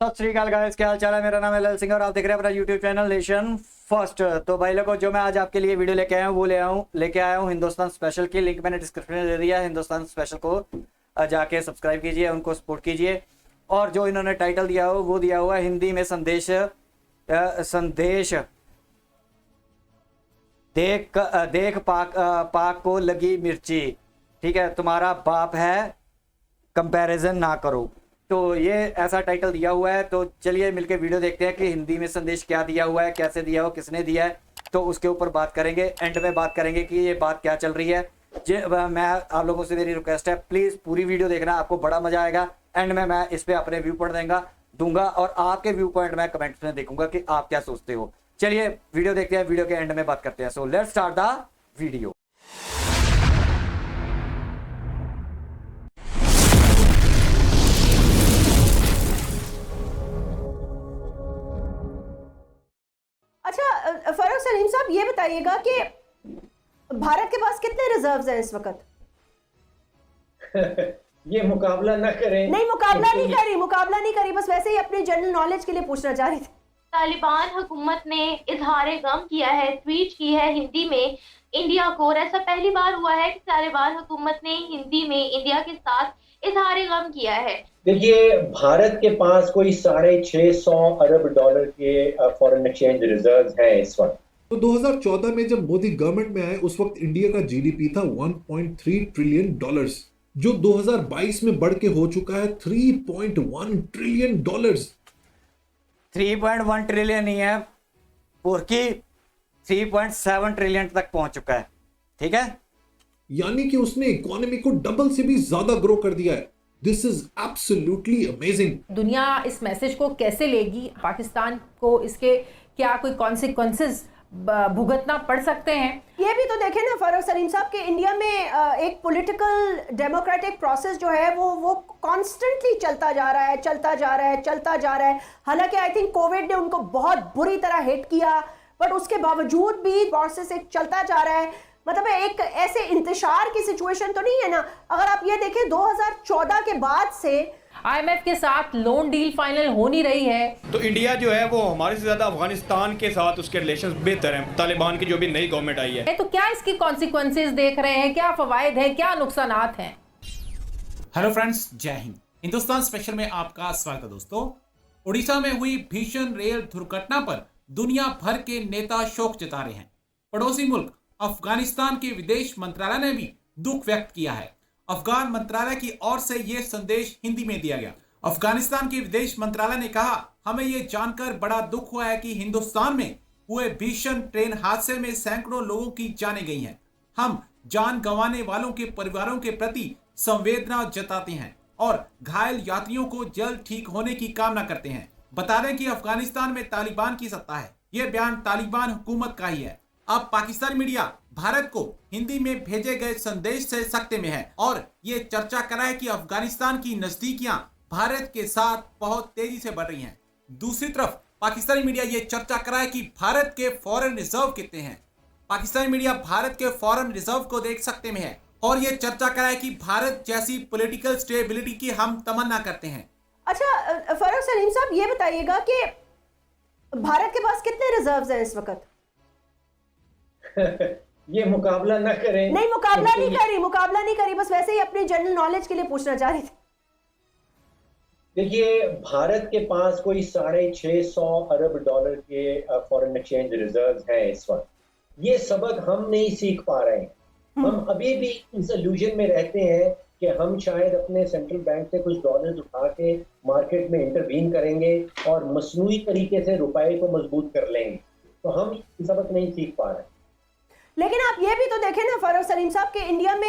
सत श्री अकाल गाइस, क्या हाल चाल है। मेरा नाम है लल सिंह और आप देख रहे हैं अपना यूट्यूब चैनल नेशन फर्स्ट। तो भाई लोगों, जो मैं आज आपके लिए वीडियो लेके आया हूँ हिंदुस्तान स्पेशल की। लिंक मैंने डिस्क्रिप्शन में दे दिया है। हिंदुस्तान स्पेशल को जाके सब्सक्राइब कीजिए, उनको सपोर्ट कीजिए। और जो इन्होंने टाइटल दिया हो वो दिया हुआ है हिंदी में संदेश देख पाक को लगी मिर्ची, ठीक है, तुम्हारा बाप है, कंपैरिजन ना करो। तो ये ऐसा टाइटल दिया हुआ है। तो चलिए मिलके वीडियो देखते हैं कि हिंदी में संदेश क्या दिया हुआ है, कैसे दिया हो, किसने दिया है। तो उसके ऊपर बात करेंगे, एंड में बात करेंगे कि ये बात क्या चल रही है। मैं आप लोगों से मेरी रिक्वेस्ट है, प्लीज़ पूरी वीडियो देखना, आपको बड़ा मजा आएगा। एंड में मैं इस पर अपने व्यू पॉइंट दूंगा और आपके व्यू पॉइंट मैं कमेंट्स में देखूंगा कि आप क्या सोचते हो। चलिए वीडियो देखते हैं, वीडियो के एंड में बात करते हैं। So let's start the video. अच्छा फरूख सलीम साहब, ये बताइएगा कि भारत के पास कितने रिजर्व्स हैं इस वक्त? ये मुकाबला ना करें। नहीं, मुकाबला नहीं करी, बस वैसे ही अपनी जनरल नॉलेज के लिए पूछना चाह रही थी। तालिबान हुकूमत ने इजहार गम किया है, ट्वीट की है हिंदी में इंडिया को। और ऐसा पहली बार हुआ है कि तालिबान हुकूमत ने हिंदी में इंडिया के साथ इजहार गम किया है। देखिए, भारत के पास कोई $650 अरब के फॉरेन एक्सचेंज रिजर्व्स हैं इस वक्त। तो 2014 में जब मोदी गवर्नमेंट में आए उस वक्त इंडिया का जीडीपी था $1.3 ट्रिलियन, जो 2022 में बढ़ के हो चुका है $3.1 ट्रिलियन। 3.1 ट्रिलियन ही है, पूर्की 3.7 ट्रिलियन तक पहुंच चुका है, ठीक है। यानी कि उसने इकोनॉमी को डबल से भी ज्यादा ग्रो कर दिया है। This is absolutely amazing. दुनिया इस मैसेज को कैसे लेगी? पाकिस्तान को इसके क्या कोई कॉन्सिक्वेंसेस भुगतना पड़ सकते हैं? ये भी तो देखें ना फरूख सलीम साहब कि इंडिया में एक पॉलिटिकल डेमोक्रेटिक प्रोसेस जो है वो कॉन्स्टेंटली चलता जा रहा है। हालांकि आई थिंक कोविड ने उनको बहुत बुरी तरह हिट किया, बट उसके बावजूद भी प्रोसेस एक चलता जा रहा है। मतलब एक ऐसे इंतशार की सिचुएशन तो नहीं है ना। अगर आप ये देखें 2014 के बाद से आईएमएफ के साथ लोन डील फाइनल हो नहीं रही है, तो इंडिया जो है वो हमारे से ज्यादा अफगानिस्तान के साथ उसके रिलेशंस बेहतर हैं, तालिबान की जो भी नई गवर्नमेंट आई है। तो क्या इसकी कॉन्सिक्वेंसेस देख रहे हैं? क्या फवायद है, क्या नुकसानात हैं? हेलो फ्रेंड्स, जय हिंद। हिंदुस्तान स्पेशल में आपका स्वागत है। दोस्तों, उड़ीसा में हुई भीषण रेल दुर्घटना पर दुनिया भर के नेता शोक जता रहे हैं। पड़ोसी मुल्क अफगानिस्तान के विदेश मंत्रालय ने भी दुख व्यक्त किया है। अफगान मंत्रालय की ओर से यह संदेश हिंदी में दिया गया। अफगानिस्तान के विदेश मंत्रालय ने कहा, हमें यह जानकर बड़ा दुख हुआ है कि हिंदुस्तान में हुए भीषण ट्रेन हादसे में सैकड़ों लोगों की जानें गई हैं। हम जान गंवाने वालों के परिवारों के प्रति संवेदना जताते हैं और घायल यात्रियों को जल्द ठीक होने की कामना करते हैं। बता दें कि अफगानिस्तान में तालिबान की सत्ता है। यह बयान तालिबान हुकूमत का ही है। अब पाकिस्तानी मीडिया भारत को हिंदी में भेजे गए संदेश से सख्ते में है और ये चर्चा कर रहा है कि अफगानिस्तान की नजदीकियां भारत के साथ बहुत तेजी से बढ़ रही हैं। दूसरी तरफ पाकिस्तानी मीडिया ये चर्चा कर रहा है कि भारत के फॉरेन रिजर्व कितने हैं। पाकिस्तानी मीडिया भारत के फॉरेन रिजर्व को देख सकते में है और ये चर्चा कर रहा है कि भारत जैसी पॉलिटिकल स्टेबिलिटी की हम तमन्ना करते हैं। अच्छा फरूख सलीम साहब, ये बताइएगा कि भारत के पास कितने रिजर्व्स हैं इस वक्त? ये मुकाबला ना करें। नहीं, मुकाबला नहीं करी, बस वैसे ही अपनी जनरल नॉलेज के लिए पूछना चाह रही थी। देखिए, भारत के पास कोई $650 अरब के फॉरेन एक्सचेंज रिजर्व्स हैं इस वक्त। ये सबक हम नहीं सीख पा रहे हैं। हम अभी भी इस इल्यूजन में रहते हैं कि हम शायद अपने सेंट्रल बैंक से कुछ डॉलर्स उठा के मार्केट में इंटरवीन करेंगे और मसनूई तरीके से रुपए को मजबूत कर लेंगे। तो हम सबक नहीं सीख पा रहे हैं। लेकिन आप ये भी तो देखें ना फरूख सलीम साहब कि इंडिया में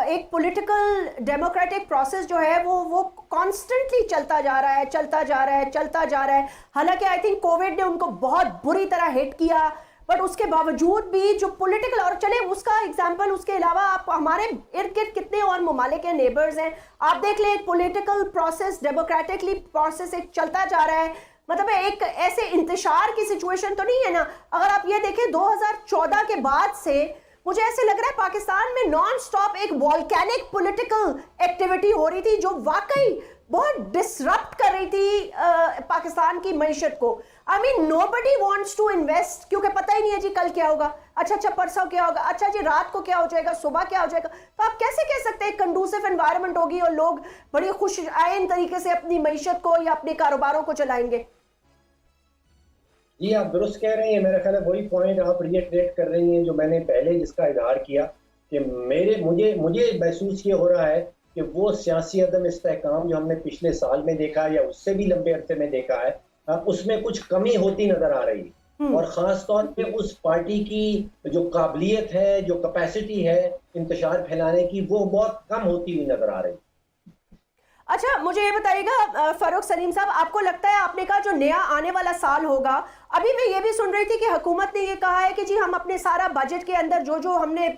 एक पॉलिटिकल डेमोक्रेटिक प्रोसेस जो है वो कॉन्स्टेंटली चलता जा रहा है। हालांकि आई थिंक कोविड ने उनको बहुत बुरी तरह हिट किया, बट उसके बावजूद भी जो पॉलिटिकल, और चले उसका एग्जांपल, उसके अलावा आप हमारे इर्द गिर्द कितने और ममालिक के नेबर्स हैं, आप देख लें। एक पॉलिटिकल प्रोसेस, डेमोक्रेटिकली प्रोसेस एक चलता जा रहा है। मतलब एक ऐसे इंतशार की सिचुएशन तो नहीं है ना। अगर आप ये देखें 2014 के बाद से मुझे ऐसे लग रहा है पाकिस्तान में नॉन स्टॉप एक वॉल्केनिक पॉलिटिकल एक्टिविटी हो रही थी जो वाकई बहुत डिसरप्ट कर रही थी पाकिस्तान की मईशत को। I mean nobody wants to invest, क्योंकि पता ही नहीं है जी कल क्या होगा, अच्छा परसों क्या होगा, अच्छा जी रात को क्या हो जाएगा, सुबह क्या हो जाएगा। तो आप कैसे कह सकते हैं कंडूसिव एनवायरनमेंट होगी और लोग बड़ी खुश आइन तरीके से अपनी मईशत को या अपने कारोबारों को चलाएंगे? जी आप दुरुस्त कह रही हैं। मेरा ख्याल है वही पॉइंट आप रिएट्रेट कर रही हैं जो मैंने पहले जिसका इजहार किया कि मुझे महसूस ये हो रहा है कि वो सियासी अदम इस्तेहकाम जो हमने पिछले साल में देखा है या उससे भी लंबे अरसे में देखा है, उसमें कुछ कमी होती नजर आ रही है। और ख़ास तौर पे उस पार्टी की जो काबिलियत है, जो कैपेसिटी है इंतशार फैलाने की, वो बहुत कम होती हुई नजर आ रही है। अच्छा मुझे ये बताइएगा फारूक सलीम साहब, आपको लगता है आपने कहा जो नया आने वाला साल होगा, अभी मैं ये भी सुन रही थी कि हुकूमत ने ये कहा है कि जी हम अपने सारा बजट के अंदर जो जो हमने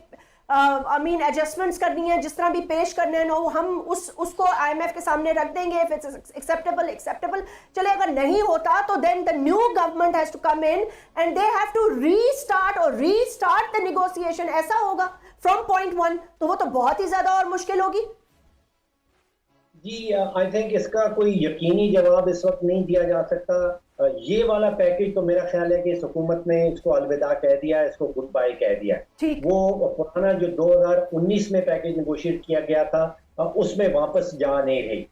एडजस्टमेंट्स करनी है, जिस तरह भी पेश करने हैं हम उसको IMF के सामने रख देंगे। इफ इट्स एक्सेप्टेबल चले, अगर नहीं होता तो then the new government has to come in and they have to restart the negotiation. ऐसा होगा फ्रॉम पॉइंट 1, तो वो तो बहुत ही ज्यादा और मुश्किल होगी। जी आई थिंक इसका कोई यकीनी जवाब इस वक्त नहीं दिया जा सकता। ये वाला पैकेज तो मेरा ख्याल है कि इस हुकूमत ने इसको अलविदा कह दिया है, इसको गुड बाय कह दिया है। वो पुराना जो 2019 में पैकेज नेगोशिएट किया गया था उसमें वापस जा नहीं रही।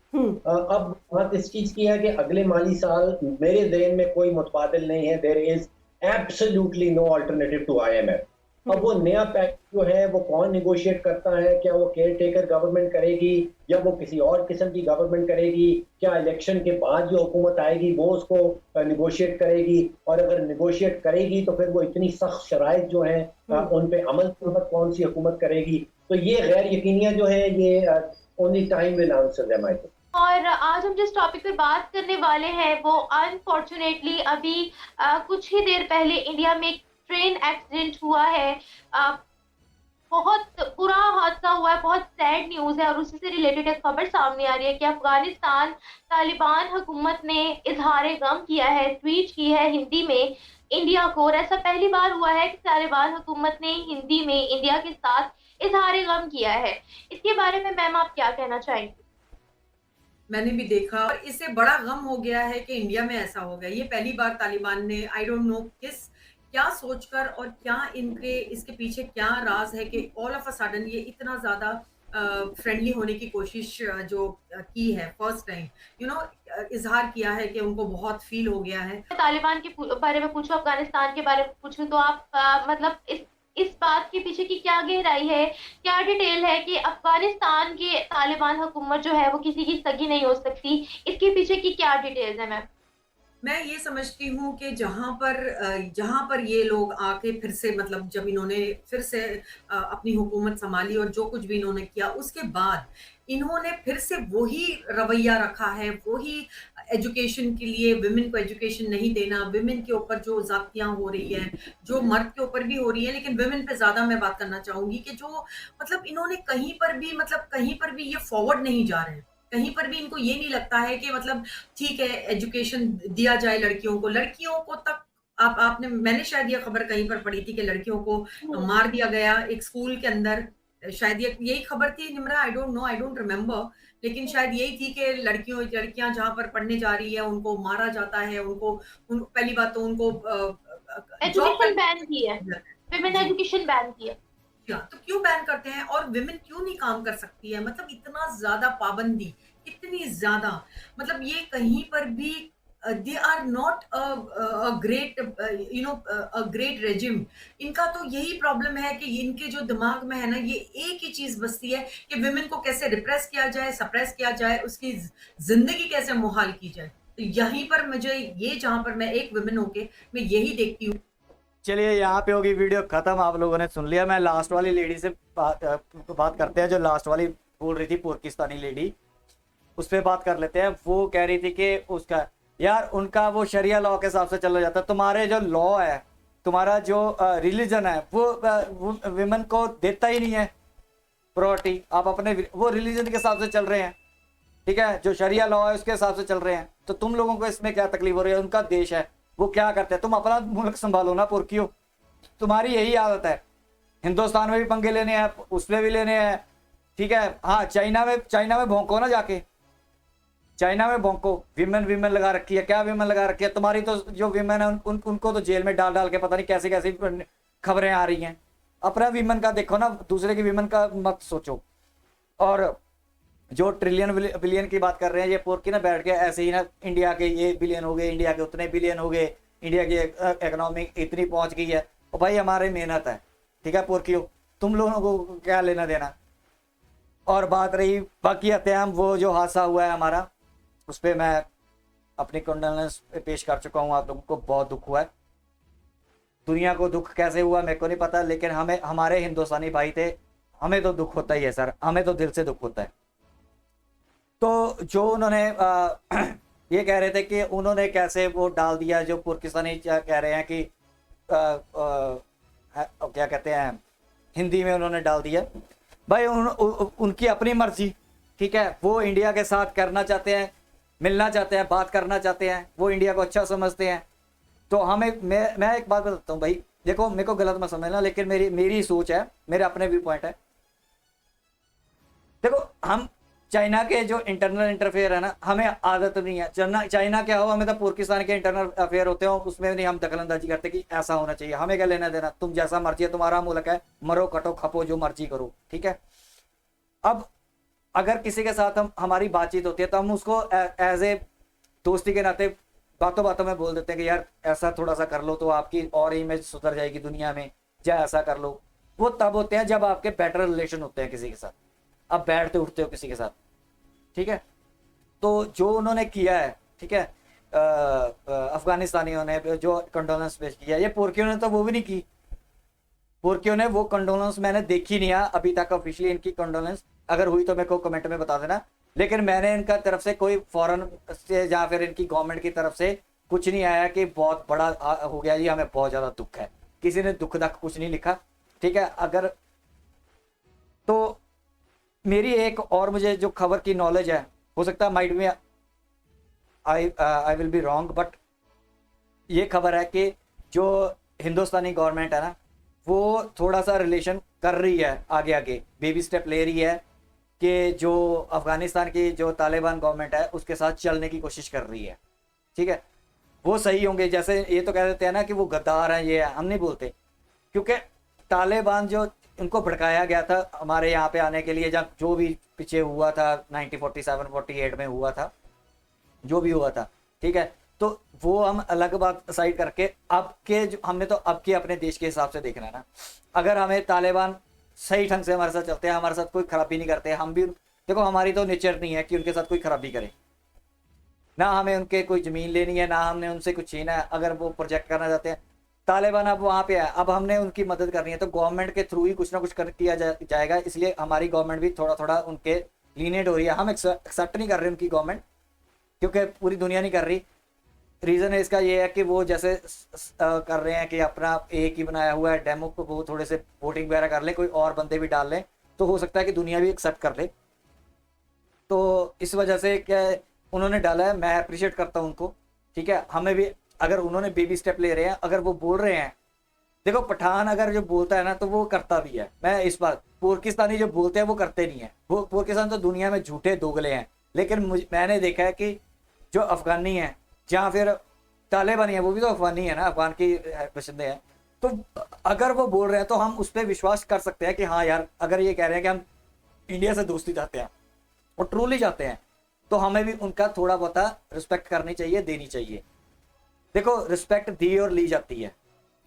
अब बात इस चीज की है कि अगले माली साल मेरे ज़हन में कोई मुतबादिल नहीं है। There is absolutely no alternative to IMF। अब वो नया पैकेज जो है वो कौन निगोशिएट करता है? क्या वो केयर टेकर गवर्नमेंट करेगी या वो किसी और किस्म की गवर्नमेंट करेगी? क्या इलेक्शन के बाद जो हुकूमत आएगी वो उसको निगोशिएट करेगी? और अगर निगोशिएट करेगी तो फिर वो इतनी सख्त शराइत जो हैं उन पे अमल कौन सी हुकूमत करेगी? तो ये गैर यकीनियां जो है ये only time will answer them I think. और आज हम जिस टॉपिक पर बात करने वाले हैं वो अनफॉर्चुनेटली अभी कुछ ही देर पहले इंडिया में ट्रेन एक्सीडेंट हुआ है। बहुत बुरा हादसा हुआ है, बहुत सैड न्यूज़ है और उसी से रिलेटेड एक खबर सामने आ रही है कि अफगानिस्तान तालिबान हुकूमत ने इजहार गम किया है, ट्वीट की है हिंदी में इंडिया को। और ऐसा पहली बार हुआ है कि तालिबान हुकूमत ने हिंदी में इंडिया के साथ इजहार गम किया है। इसके बारे में मैम आप क्या कहना चाहेंगे? मैंने भी देखा और इससे बड़ा गम हो गया है कि इंडिया में ऐसा हो गया। ये पहली बार तालिबान ने आई डोंट नो क्या सोचकर और क्या इनके इसके पीछे क्या राज है कि ऑल ऑफ अ सडन ये इतना ज्यादा फ्रेंडली होने की कोशिश जो की है, फर्स्ट टाइम इजहार किया है कि उनको बहुत फील हो गया है। तालिबान के बारे में पूछूं, अफगानिस्तान के बारे में पूछूं तो आप मतलब इस बात के पीछे की क्या गहराई है, क्या डिटेल है कि अफगानिस्तान के तालिबान हुकूमत जो है वो किसी की सगी नहीं हो सकती? इसके पीछे की क्या डिटेल्स है मैम? मैं ये समझती हूँ कि जहाँ पर ये लोग आके फिर से मतलब जब इन्होंने फिर से अपनी हुकूमत संभाली और जो कुछ भी इन्होंने किया उसके बाद इन्होंने फिर से वही रवैया रखा है, वही एजुकेशन के लिए विमेन को एजुकेशन नहीं देना, विमेन के ऊपर जो जातियाँ हो रही है, जो मर्द के ऊपर भी हो रही है, लेकिन विमेन पे ज्यादा मैं बात करना चाहूंगी कि जो मतलब इन्होंने कहीं पर भी ये फॉरवर्ड नहीं जा रहे हैं। कहीं पर भी इनको ये नहीं लगता है कि मतलब ठीक है एजुकेशन दिया जाए लड़कियों को तक मैंने शायद ये खबर कहीं पर पढ़ी थी कि लड़कियों को मार दिया गया एक स्कूल के अंदर। शायद यही खबर थी निम्रा, आई डोंट रिमेम्बर, लेकिन शायद यही थी कि लड़कियां जहां पर पढ़ने जा रही है उनको मारा जाता है। उनको पहली बात तो उनको एजुकेशन बैन की है, विमेन एजुकेशन बैन की है। तो क्यों बैन करते हैं और विमेन क्यों नहीं काम कर सकती है? मतलब इतना ज्यादा पाबंदी, इतनी ज्यादा, मतलब ये कहीं पर भी they are not a great regime. इनका तो यही प्रॉब्लम है कि इनके जो दिमाग में है ना ये एक ही चीज बसती है कि विमेन को कैसे रिप्रेस किया जाए, सप्रेस किया जाए, उसकी जिंदगी कैसे मुहाल की जाए। तो यहीं पर मुझे ये जहां पर मैं एक विमेन होके मैं यही देखती हूँ। चलिए यहाँ पे होगी वीडियो खत्म। आप लोगों ने सुन लिया। मैं लास्ट वाली लेडी से बात करते हैं, जो लास्ट वाली बोल रही थी पाकिस्तानी लेडी, उस पर बात कर लेते हैं। वो कह रही थी कि उसका यार उनका वो शरिया लॉ के हिसाब से चला जाता है। तुम्हारे जो लॉ है, तुम्हारा जो रिलीजन है वो विमेन को देता ही नहीं है प्रायोरिटी। आप अपने वो रिलीजन के हिसाब से चल रहे हैं, ठीक है, जो शरिया लॉ है उसके हिसाब से चल रहे हैं। तो तुम लोगों को इसमें क्या तकलीफ हो रही है? उनका देश है, वो क्या करते हैं। तुम अपना मुल्क संभालो ना पुरखियो। तुम्हारी यही आदत है। हिंदुस्तान में भी पंगे लेने हैं, उसमें भी लेने हैं, ठीक है। हाँ चाइना में भौंको ना जाके। चाइना में भौंको, विमेन विमेन लगा रखी है, क्या विमेन लगा रखी है तुम्हारी, तो जो विमेन है उनको तो जेल में डाल डाल के पता नहीं कैसी कैसी खबरें आ रही हैं। अपना विमेन का देखो ना, दूसरे की विमेन का मत सोचो। और जो ट्रिलियन बिलियन की बात कर रहे हैं ये पोर्की ना बैठ के ऐसे ही ना, इंडिया के ये बिलियन हो गए, इंडिया के उतने बिलियन हो गए, इंडिया की इकोनॉमी इतनी पहुंच गई है। और भाई हमारी मेहनत है, ठीक है पोर्कियो, तुम लोगों को क्या लेना देना। और बात रही बाकी हत्याम, वो जो हादसा हुआ है हमारा, उस पर मैं अपनी कंडोलेंस पेश कर चुका हूँ। आप लोगों को बहुत दुख हुआ है, दुनिया को दुख कैसे हुआ मेरे को नहीं पता, लेकिन हमें, हमारे हिंदुस्तानी भाई थे, हमें तो दुख होता ही है सर, हमें तो दिल से दुख होता है। तो जो उन्होंने ये कह रहे थे कि उन्होंने कैसे वो डाल दिया, जो पाकिस्तानी कह रहे हैं कि क्या कहते हैं हिंदी में उन्होंने डाल दिया। भाई उनकी अपनी मर्जी, ठीक है, वो इंडिया के साथ करना चाहते हैं, मिलना चाहते हैं, बात करना चाहते हैं, वो इंडिया को अच्छा समझते हैं। तो हमें, मैं एक बात बताता हूँ भाई, देखो मेरे को गलत मत समझना, लेकिन मेरी सोच है, मेरे अपने व्यू पॉइंट है। देखो हम चाइना के जो इंटरनल इंटरफेयर है ना, हमें आदत नहीं है। चाइना क्या हो, हमें तो पाकिस्तान के इंटरनल अफेयर होते हैं, उसमें नहीं हम दखलंदाजी करते कि ऐसा होना चाहिए, हमें क्या लेना देना, तुम जैसा मर्जी है, तुम्हारा मुल्क है, मरो कटो खपो जो मर्जी करो, ठीक है। अब अगर किसी के साथ हमारी बातचीत होती है तो हम उसको एज ए दोस्ती के नाते बातों बातों में बोल देते हैं कि यार ऐसा थोड़ा सा कर लो तो आपकी और इमेज सुधर जाएगी दुनिया में, या ऐसा कर लो। वो तब होते हैं जब आपके बेटर रिलेशन होते हैं किसी के साथ, आप बैठते उठते हो किसी के साथ, ठीक है। तो जो उन्होंने किया है, ठीक है, अफगानिस्तानियों ने जो कंडोलेंस पेश किया, ये पोर्कियों ने तो वो भी नहीं की। पोर्कियों ने वो कंडोलेंस मैंने देखी नहीं है अभी तक ऑफिशियली, इनकी कंडोलेंस अगर हुई तो मेरे को कमेंट में बता देना। लेकिन मैंने इनका तरफ से कोई फॉरेन से या फिर इनकी गवर्नमेंट की तरफ से कुछ नहीं आया कि बहुत बड़ा हो गया जी, हमें बहुत ज़्यादा दुख है, किसी ने दुख दख कुछ नहीं लिखा, ठीक है। अगर तो मेरी एक और, मुझे जो खबर की नॉलेज है, हो सकता है माइट में I will be wrong, but ये खबर है कि जो हिंदुस्तानी गवर्नमेंट है ना, वो थोड़ा सा रिलेशन कर रही है, आगे आगे बेबी स्टेप ले रही है कि जो अफगानिस्तान की जो तालिबान गवर्नमेंट है उसके साथ चलने की कोशिश कर रही है, ठीक है। वो सही होंगे, जैसे ये तो कह देते हैं ना कि वो गद्दार हैं, ये हम नहीं बोलते, क्योंकि तालिबान जो उनको भड़काया गया था हमारे यहाँ पे आने के लिए, जब जो भी पीछे हुआ था 1947-48 में हुआ था, जो भी हुआ था, ठीक है। तो वो हम अलग बात साइड करके अब के हमने तो अब के अपने देश के हिसाब से देखना है ना। अगर हमें तालिबान सही ढंग से हमारे साथ चलते हैं, हमारे साथ कोई खराबी नहीं करते, हम भी देखो, हमारी तो नेचर नहीं है कि उनके साथ कोई खराबी करें, ना हमें उनके कोई ज़मीन लेनी है, ना हमने उनसे कुछ छीना है। अगर वो प्रोजेक्ट करना चाहते हैं, तालिबान अब वहाँ पे है, अब हमने उनकी मदद करनी है, तो गवर्नमेंट के थ्रू ही कुछ ना कुछ किया जाएगा। इसलिए हमारी गवर्नमेंट भी थोड़ा थोड़ा उनके लीनियंट हो रही है। हम एक्सेप्ट नहीं कर रहे उनकी गवर्नमेंट, क्योंकि पूरी दुनिया नहीं कर रही। रीज़न है इसका ये है कि वो जैसे कर रहे हैं कि अपना एक ही बनाया हुआ है डेमो को, वो थोड़े से वोटिंग वगैरह कर ले, कोई और बंदे भी डाल लें, तो हो सकता है कि दुनिया भी एक्सेप्ट कर ले। तो इस वजह से क्या उन्होंने डाला है, मैं अप्रिशिएट करता हूँ उनको, ठीक है। हमें भी, अगर उन्होंने बेबी स्टेप ले रहे हैं, अगर वो बोल रहे हैं, देखो पठान अगर जो बोलता है ना तो वो करता भी है। मैं इस बात, पाकिस्तानी जो बोलते हैं वो करते नहीं है। वो पाकिस्तान तो दुनिया में झूठे दोगले हैं, लेकिन मैंने देखा है कि जो अफगानी हैं या फिर तालिबानी है, वो भी तो अफगानी है ना, अफगान की बशिंदे हैं। तो अगर वो बोल रहे हैं तो हम उस पर विश्वास कर सकते हैं कि हाँ यार, अगर ये कह रहे हैं कि हम इंडिया से दोस्ती चाहते हैं और ट्रूली चाहते हैं, तो हमें भी उनका थोड़ा बहुत रिस्पेक्ट करनी चाहिए, देनी चाहिए। देखो रिस्पेक्ट दी और ली जाती है।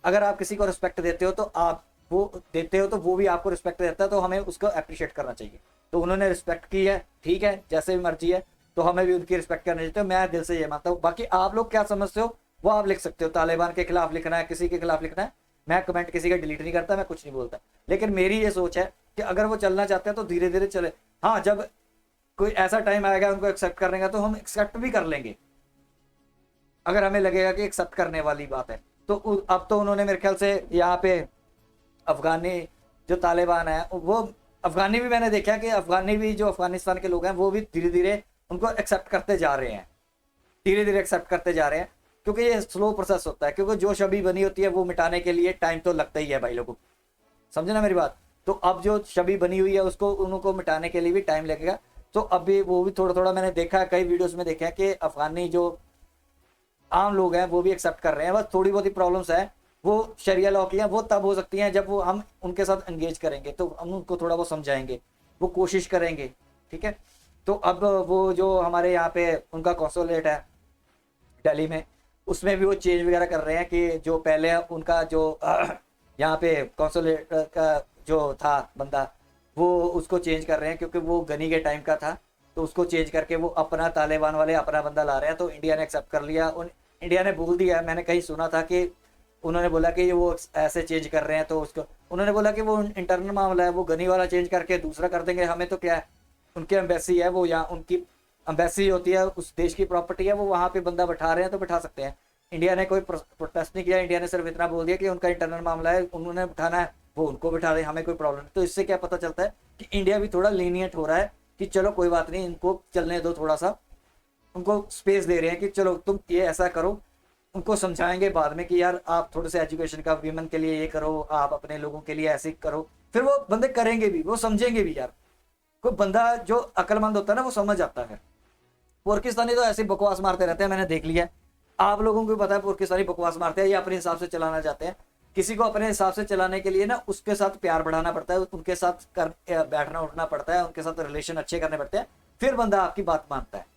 अगर आप किसी को रिस्पेक्ट देते हो तो आप वो देते हो तो वो भी आपको रिस्पेक्ट देता है, तो हमें उसको अप्रिशिएट करना चाहिए। तो उन्होंने रिस्पेक्ट की है, ठीक है, जैसे भी मर्जी है, तो हमें भी उनकी रिस्पेक्ट करनी चाहिए। मैं दिल से ये मानता हूँ। बाकी आप लोग क्या समझते हो वो आप लिख सकते हो। तालिबान के खिलाफ लिखना है, किसी के खिलाफ लिखना है, मैं कमेंट किसी का डिलीट नहीं करता, मैं कुछ नहीं बोलता। लेकिन मेरी ये सोच है कि अगर वो चलना चाहते हैं तो धीरे धीरे चले। हाँ, जब कोई ऐसा टाइम आएगा उनको एक्सेप्ट करने का, तो हम एक्सेप्ट भी कर लेंगे, अगर हमें लगेगा कि एक्सेप्ट करने वाली बात है। तो अब तो उन्होंने मेरे ख्याल से यहाँ पे अफगानी जो तालिबान है, वो अफगानी भी मैंने देखा कि अफगानी भी जो अफगानिस्तान के लोग हैं वो भी धीरे धीरे उनको एक्सेप्ट करते जा रहे हैं, धीरे धीरे एक्सेप्ट करते जा रहे हैं, क्योंकि ये स्लो प्रोसेस होता है। क्योंकि जो छवि बनी होती है वो मिटाने के लिए टाइम तो लगता ही है भाई लोगों, समझे ना मेरी बात। तो अब जो छवि बनी हुई है उसको उनको मिटाने के लिए भी टाइम लगेगा। तो अभी वो भी थोड़ा थोड़ा मैंने देखा है, कई वीडियोस में देखा है कि अफगानी जो आम लोग हैं वो भी एक्सेप्ट कर रहे हैं। बस थोड़ी बहुत ही प्रॉब्लम्स है, वो शरिया लॉ की हैं, वो तब हो सकती हैं जब वो हम उनके साथ एंगेज करेंगे, तो हम उनको थोड़ा बहुत समझाएंगे, वो कोशिश करेंगे, ठीक है। तो अब वो जो हमारे यहाँ पे उनका कॉन्सुलेट है दिल्ली में, उसमें भी वो चेंज वगैरह कर रहे हैं कि जो पहले उनका जो यहाँ पे कॉन्सुलेट का जो था बंदा, वो उसको चेंज कर रहे हैं क्योंकि वो गनी के टाइम का था, तो उसको चेंज करके वो अपना तालिबान वाले अपना बंदा ला रहे हैं। तो इंडिया ने एक्सेप्ट कर लिया, इंडिया ने बोल दिया, मैंने कहीं सुना था कि उन्होंने बोला कि वो ऐसे चेंज कर रहे हैं, तो उसको उन्होंने बोला कि वो इंटरनल मामला है, वो गनी वाला चेंज करके दूसरा कर देंगे, हमें तो क्या है, उनकी एम्बेसी है, वो यहाँ उनकी एम्बेसी होती है, उस देश की प्रॉपर्टी है, वो वहाँ पे बंदा बैठा रहे हैं तो बैठा सकते हैं। इंडिया ने कोई प्रोटेस्ट नहीं किया, इंडिया ने सिर्फ इतना बोल दिया कि उनका इंटरनल मामला है, उन्होंने बैठाना है, वो उनको बैठा रहे, हमें कोई प्रॉब्लम नहीं। तो इससे क्या पता चलता है कि इंडिया भी थोड़ा लीनियंट हो रहा है कि चलो कोई बात नहीं, इनको चलने दो, थोड़ा सा उनको स्पेस दे रहे हैं कि चलो तुम ये ऐसा करो। उनको समझाएंगे बाद में कि यार आप थोड़े से एजुकेशन का वीमेन के लिए ये करो, आप अपने लोगों के लिए ऐसे करो, फिर वो बंदे करेंगे भी, वो समझेंगे भी। यार कोई बंदा जो अक्लमंद होता है ना, वो समझ आता है। पाकिस्तानी तो ऐसे बकवास मारते रहते हैं, मैंने देख लिया। आप लोगों को पता है पाकिस्तानी बकवास मारते हैं, ये अपने हिसाब से चलाना चाहते हैं। किसी को अपने हिसाब से चलाने के लिए ना उसके साथ प्यार बढ़ाना पड़ता है, उनके साथ बैठना उठना पड़ता है, उनके साथ रिलेशन अच्छे करने पड़ते हैं, फिर बंदा आपकी बात मानता है।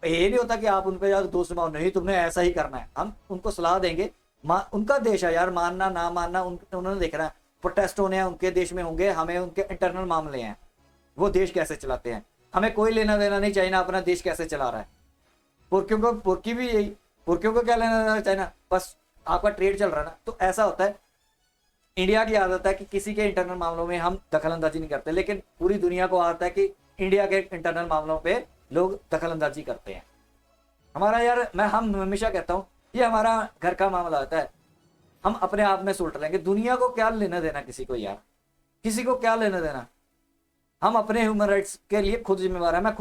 ये नहीं होता कि आप उन पर यार दोस्त माओ, नहीं तुमने ऐसा ही करना है। हम उनको सलाह देंगे, उनका देश है यार, मानना ना मानना उन्होंने देखना है। प्रोटेस्ट होने हैं उनके देश में होंगे, हमें उनके इंटरनल मामले हैं, वो देश कैसे चलाते हैं, हमें कोई लेना देना नहीं। चाइना अपना देश कैसे चला रहा है, पुरखी भी यही, पुरखियों को क्या लेना देना चाइना, बस आपका ट्रेड चल रहा है ना। तो ऐसा होता है, इंडिया की आदत है कि किसी के इंटरनल मामलों में हम दखलंदाजी नहीं करते, लेकिन पूरी दुनिया को आदत है कि इंडिया के इंटरनल मामलों पे लोग दखलंदाजी करते हैं। हमारा यार हम हमेशा कहता हूँ ये हमारा घर का मामला होता है, हम अपने आप में सुलट लेंगे, दुनिया को क्या लेना देना किसी को, यार किसी को क्या लेना देना। हम अपने ह्यूमन राइट्स के लिए खुद जिम्मेवार है। मैं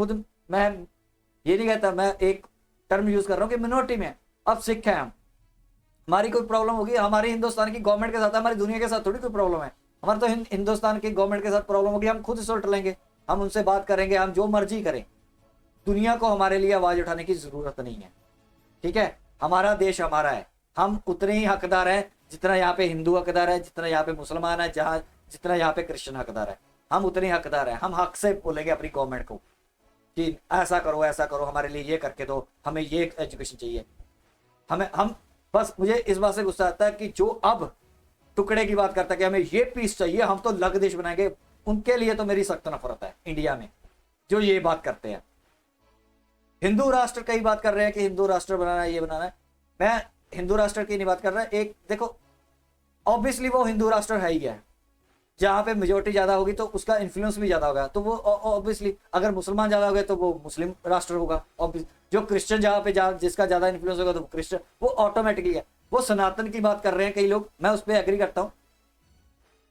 ये नहीं कहता, मैं एक टर्म यूज कर रहा हूँ कि मिनोरिटी में, अब सिख है हम, हमारी कोई प्रॉब्लम होगी हमारी हिंदुस्तान की गवर्नमेंट के साथ, हमारी दुनिया के साथ थोड़ी कोई प्रॉब्लम है। हमारा तो हिंदुस्तान की गवर्नमेंट के साथ प्रॉब्लम होगी, हम खुद सुलट लेंगे, हम उनसे बात करेंगे, हम जो मर्जी करें। दुनिया को हमारे लिए आवाज उठाने की जरूरत नहीं है, ठीक है। हमारा देश हमारा है, हम उतने ही हकदार हैं जितना यहाँ पे हिंदू हकदार है, जितना यहाँ पे मुसलमान है, जितना यहाँ पे क्रिश्चियन हकदार है, हम उतने ही हकदार हैं। हम हक से बोलेंगे अपनी गवर्नमेंट को कि ऐसा करो, हमारे लिए ये करके दो, हमें ये एजुकेशन चाहिए। हम बस मुझे इस बात से गुस्सा आता है कि जो अब टुकड़े की बात करता है कि हमें ये पीस चाहिए, हम तो अलग देश बनाएंगे, उनके लिए तो मेरी सख्त नफरत है इंडिया में जो ये बात करते हैं। हिंदू राष्ट्र कई बात कर रहे हैं कि हिंदू राष्ट्र बनाना है, ये बनाना है। मैं हिंदू राष्ट्र की नहीं बात कर रहा, एक देखो ऑब्वियसली वो हिंदू राष्ट्र है ही है, जहाँ पे मेजोरिटी ज्यादा होगी तो उसका इन्फ्लुएंस भी ज्यादा होगा, तो वो ऑब्वियसली अगर मुसलमान ज्यादा हो गए तो वो मुस्लिम राष्ट्र होगा। जो क्रिश्चियन जहाँ पे जिसका ज्यादा इन्फ्लुएंस होगा तो क्रिश्चियन, वो ऑटोमेटिकली है। वो सनातन की बात कर रहे हैं कई लोग, मैं उस पर एग्री करता हूँ,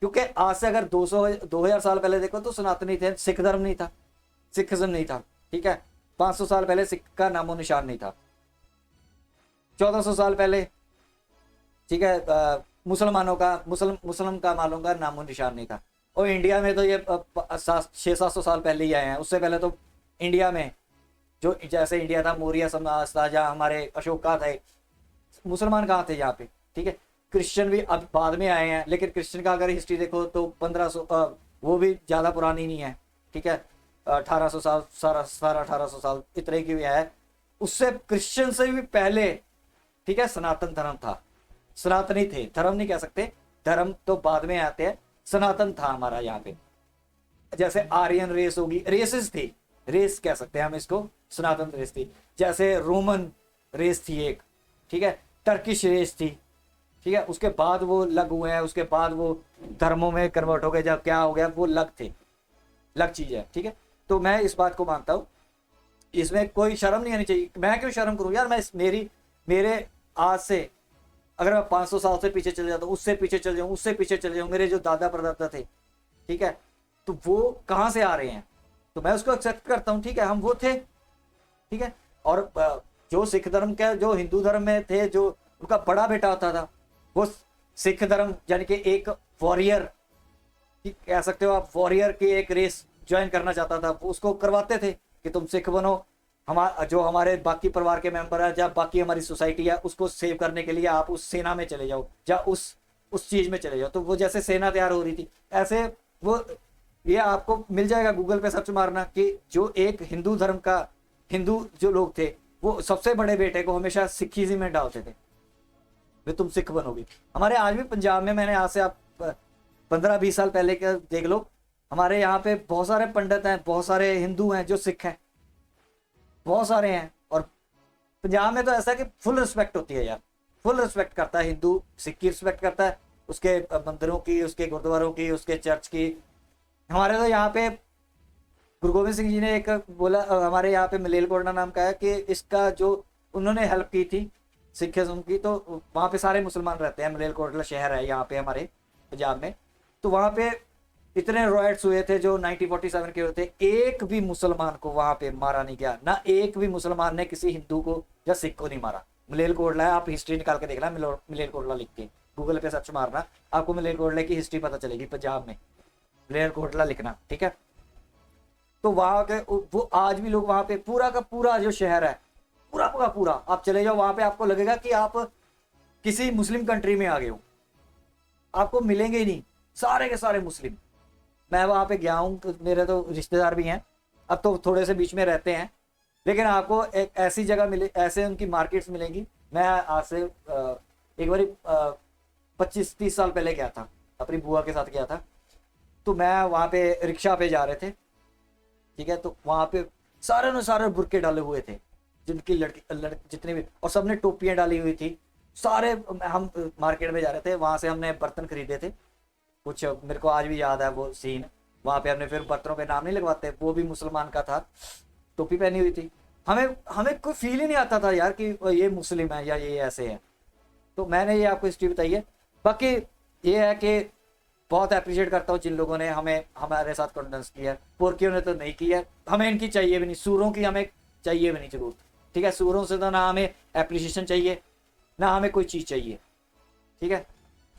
क्योंकि आज से अगर 2000 साल पहले देखो तो सनातनी थे, सिख धर्म नहीं था, सिखिज्म नहीं था, ठीक है। 500 साल पहले सिख का नामो निशान नहीं था, 1400 साल पहले, ठीक है, मुसलमानों का मुस्लिम का मालूम का नामो निशान नहीं था। और इंडिया में तो ये 600-700 साल पहले ही आए हैं। उससे पहले तो इंडिया में जो जैसे इंडिया था, मौर्य समाज था, जहाँ हमारे अशोका थे, मुसलमान कहाँ थे यहाँ पे, ठीक है। क्रिश्चियन भी अब बाद में आए हैं, लेकिन क्रिश्चियन का अगर हिस्ट्री देखो तो 1500 वो भी ज़्यादा पुरानी नहीं है, ठीक है। 1800 साल 1800 साल इतने की भी है। उससे क्रिश्चियन से भी पहले, ठीक है, सनातन धर्म था, सनातनी थे, धर्म नहीं कह सकते, धर्म तो बाद में आते हैं, सनातन था हमारा यहाँ पे। जैसे आर्यन रेस होगी, रेसेस थी, रेस कह सकते हैं हम इसको, सनातन रेस थी। जैसे रोमन रेस थी एक, ठीक है, टर्किश रेस थी, ठीक है। उसके बाद वो लग हुए हैं, उसके बाद वो धर्मों में कन्वर्ट हो गए, जब क्या हो गया वो लग थे, लग चीज है, ठीक है। तो मैं इस बात को मानता हूँ, इसमें कोई शर्म नहीं आनी चाहिए। मैं क्यों शर्म करूँ यार, मैं मेरे आज से अगर मैं 500 साल से पीछे चले जाता हूँ, उससे पीछे चले जाऊँ, उससे पीछे चले जाऊँ, मेरे जो दादा परदादा थे, ठीक है, तो वो कहाँ से आ रहे हैं, तो मैं उसको एक्सेप्ट करता हूँ, ठीक है, हम वो थे, ठीक है। और जो सिख धर्म के, जो हिंदू धर्म में थे, जो उनका बड़ा बेटा होता था, वो सिख धर्म यानी कि एक वॉरियर कह सकते हो आप, वॉरियर की एक रेस ज्वाइन करना चाहता था उसको करवाते थे कि तुम सिख बनो, जो हमारे बाकी परिवार के मेंबर है या बाकी हमारी सोसाइटी है उसको सेव करने के लिए आप उस सेना में चले जाओ या उस चीज में चले जाओ। तो वो जैसे सेना तैयार हो रही थी ऐसे वो, ये आपको मिल जाएगा गूगल पे सर्च मारना कि जो एक हिंदू धर्म का हिंदू जो लोग थे वो सबसे बड़े बेटे को हमेशा सिखिज्म में डालते थे, वे तुम सिख बनोगे। हमारे आज भी पंजाब में, मैंने आज से आप 15-20 साल पहले का देख लो, हमारे यहाँ पे बहुत सारे पंडित हैं, बहुत सारे हिंदू हैं जो सिख हैं, बहुत सारे हैं। और पंजाब में तो ऐसा कि फुल रिस्पेक्ट होती है यार, फुल रिस्पेक्ट करता है हिंदू सिख की रिस्पेक्ट करता है, उसके मंदिरों की, उसके गुरुद्वारों की, उसके चर्च की। हमारे तो यहाँ पे गुरु गोविंद सिंह जी ने एक बोला, हमारे यहाँ पे मलेरकोटला नाम का है कि इसका जो उन्होंने हेल्प की थी सिखिज्म की, तो वहाँ पे सारे मुसलमान रहते हैं, मलेरकोटला शहर है यहाँ पे हमारे पंजाब में। तो वहाँ पे इतने रॉयट्स हुए थे जो 1947 के हुए थे, एक भी मुसलमान को वहाँ पे मारा नहीं गया, ना एक भी मुसलमान ने किसी हिंदू को या सिख को नहीं मारा। मलेरकोटला है, आप हिस्ट्री निकाल के देखना, मलेरकोटला लिख के गूगल पे सर्च मारना, आपको मलेरकोटला की हिस्ट्री पता चलेगी पंजाब में, मलेरकोटला लिखना, ठीक है। तो वहाँ के वो आज भी लोग वहाँ पे पूरा का पूरा जो शहर है, पूरा का पूरा आप चले जाओ वहाँ पे, आपको लगेगा कि आप किसी मुस्लिम कंट्री में आ गए हो, आपको मिलेंगे ही नहीं, सारे के सारे मुस्लिम। मैं वहाँ पे गया हूँ तो मेरे तो रिश्तेदार भी हैं, अब तो थोड़े से बीच में रहते हैं, लेकिन आपको एक ऐसी जगह मिले, ऐसे उनकी मार्केट्स मिलेंगी। मैं आज से एक बार 25-30 साल पहले गया था, अपनी बुआ के साथ गया था, तो मैं वहाँ पे रिक्शा पे जा रहे थे, ठीक है। तो वहाँ पे सारे ने सारे बुरके डाले हुए थे, जिनकी लड़की जितने भी, और सबने टोपियाँ डाली हुई थी सारे। हम मार्केट में जा रहे थे, वहाँ से हमने बर्तन खरीदे थे कुछ, मेरे को आज भी याद है वो सीन। वहाँ पे हमने फिर बर्तनों पे नाम नहीं लगवाते, वो भी मुसलमान का था, टोपी पहनी हुई थी। हमें कोई फील ही नहीं आता था यार कि ये मुस्लिम है या ये ऐसे है। तो मैंने ये आपको हिस्ट्री बताई है। बाकी ये है कि बहुत अप्रिशिएट करता हूँ जिन लोगों ने हमारे साथ कॉन्फ्रेंस किया, पुरखियों ने तो नहीं किया, हमें इनकी चाहिए भी नहीं, सूरों की हमें चाहिए भी नहीं जरूरत, ठीक है। सूरों से तो ना हमें एप्रिशिएशन चाहिए ना हमें कोई चीज़ चाहिए, ठीक है।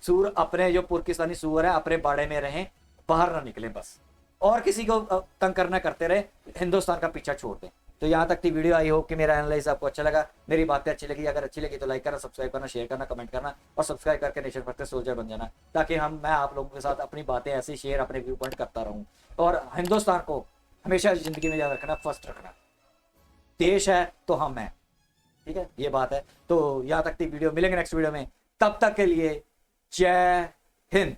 सूर अपने जो पुरकिस्तानी सूर है अपने बाड़े में रहें, बाहर ना निकले बस, और किसी को तंग करना करते रहे, हिंदुस्तान का पीछा छोड़ दें। तो यहाँ तक की वीडियो, आई होप कि मेरा एनालाइज आपको अच्छा लगा, मेरी बातें अच्छी लगी। अगर अच्छी लगी तो लाइक करना, सब्सक्राइब करना, शेयर करना, कमेंट करना, और सब्सक्राइब करके नेशन फर्स्ट सोल्जर बन जाना, ताकि मैं आप लोगों के साथ अपनी बातें ऐसे शेयर, अपने व्यू पॉइंट करता रहूँ। और हिंदुस्तान को हमेशा ज़िंदगी में याद रखना, फर्स्ट रखना। देश है तो हम हैं, ठीक है, ये बात है। तो यहाँ तक की वीडियो, मिलेंगे नेक्स्ट वीडियो में, तब तक के लिए जय हिंद।